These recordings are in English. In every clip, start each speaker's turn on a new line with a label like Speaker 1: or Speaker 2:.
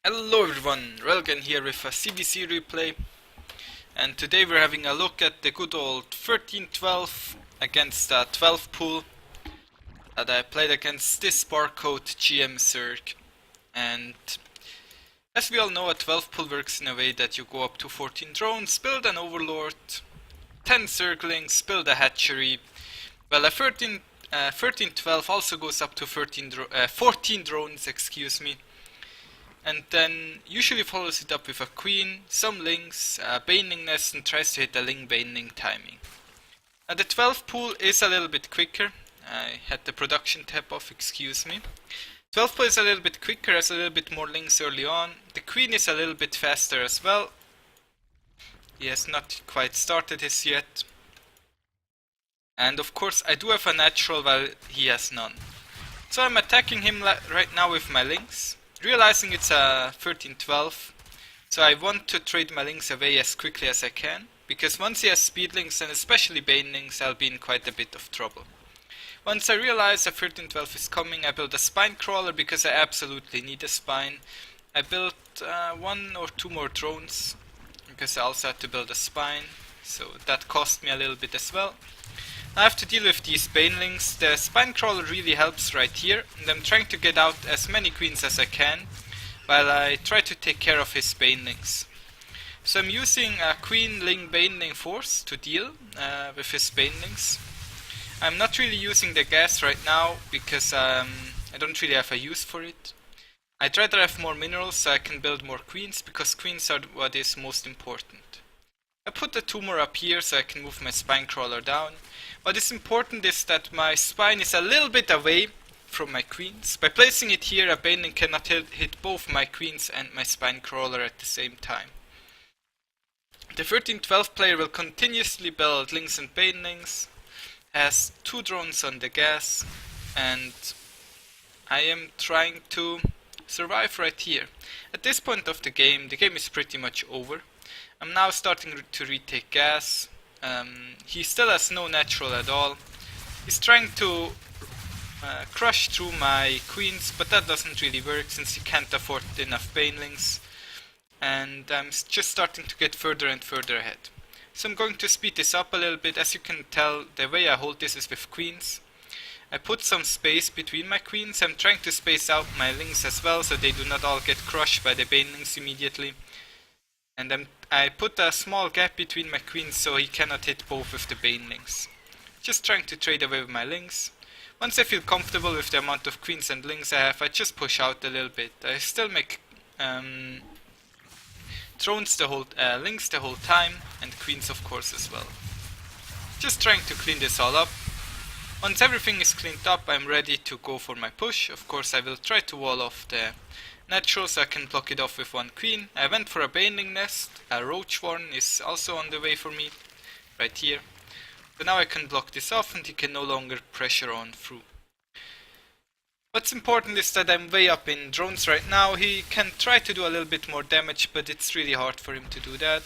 Speaker 1: Hello everyone, Relgan here with a ZvZ replay, and today we're having a look at the good old 13-12 against a 12 pool that I played against this barcode GM Zerg. And as we all know, a 12 pool works in a way that you go up to 14 drones, build an overlord, 10 zerglings, build a hatchery. Well, a 13-12 also goes up to 14 drones, excuse me. And then usually follows it up with a queen, some lings, a baneling nest, and tries to hit the ling baneling timing. The 12 pool is a little bit quicker. I had the production tab off, excuse me. 12 pool is a little bit quicker, has a little bit more lings early on. The queen is a little bit faster as well. He has not quite started his yet. And of course I do have a natural while he has none. So I'm attacking him right now with my lings. Realizing it's a 13-12, so I want to trade my lings away as quickly as I can, because once he has speedlings and especially banelings, I'll be in quite a bit of trouble. Once I realize a 13-12 is coming, I build a spine crawler because I absolutely need a spine. I built one or two more drones because I also had to build a spine, so that cost me a little bit as well. I have to deal with these banelings. The spine crawler really helps right here, and I'm trying to get out as many queens as I can while I try to take care of his banelings. So I'm using a queen ling baneling force to deal with his banelings. I'm not really using the gas right now because I don't really have a use for it. I'd rather have more minerals so I can build more queens, because queens are what is most important. I put the two more up here so I can move my spine crawler down. What is important is that my spine is a little bit away from my queens. By placing it here, a baneling cannot hit both my queens and my spine crawler at the same time. The 13-12 player will continuously build lings and banelings, has two drones on the gas, and I am trying to survive right here. At this point of the game is pretty much over. I'm now starting to retake gas. He still has no natural at all. He's trying to crush through my queens, but that doesn't really work since he can't afford enough banelings. And I'm just starting to get further and further ahead. So I'm going to speed this up a little bit. As you can tell, the way I hold this is with queens. I put some space between my queens. I'm trying to space out my lings as well so they do not all get crushed by the banelings immediately. And I put a small gap between my queens so he cannot hit both with the banelings. Just trying to trade away with my lings. Once I feel comfortable with the amount of queens and lings I have, I just push out a little bit. I still make lings the whole time, and queens of course as well. Just trying to clean this all up. Once everything is cleaned up, I'm ready to go for my push. Of course I will try to wall off the natural so I can block it off with one queen. I went for a baneling nest. A roach warren is also on the way for me, right here. So now I can block this off and he can no longer pressure on through. What's important is that I'm way up in drones right now. He can try to do a little bit more damage, but it's really hard for him to do that.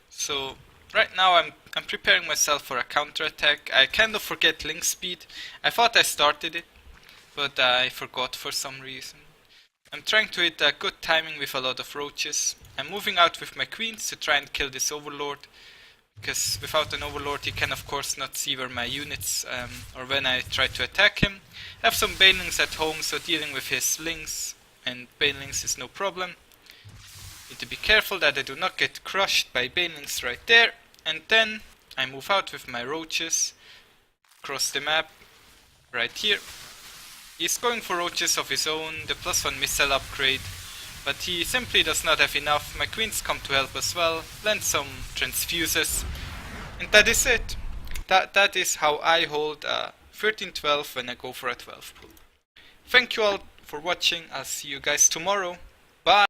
Speaker 1: So right now I'm preparing myself for a counterattack. I kind of forget link speed. I thought I started it, but I forgot for some reason. I'm trying to hit a good timing with a lot of roaches. I'm moving out with my queens to try and kill this overlord, because without an overlord he can of course not see where my units or when I try to attack him. I have some banelings at home, so dealing with his lings and banelings is no problem. Need to be careful that I do not get crushed by banelings right there. And then I move out with my roaches across the map right here. He's going for roaches of his own, the +1 missile upgrade, but he simply does not have enough. My queens come to help as well, land some transfuses, and that is it. That is how I hold a 13-12 when I go for a 12 pool. Thank you all for watching. I'll see you guys tomorrow. Bye!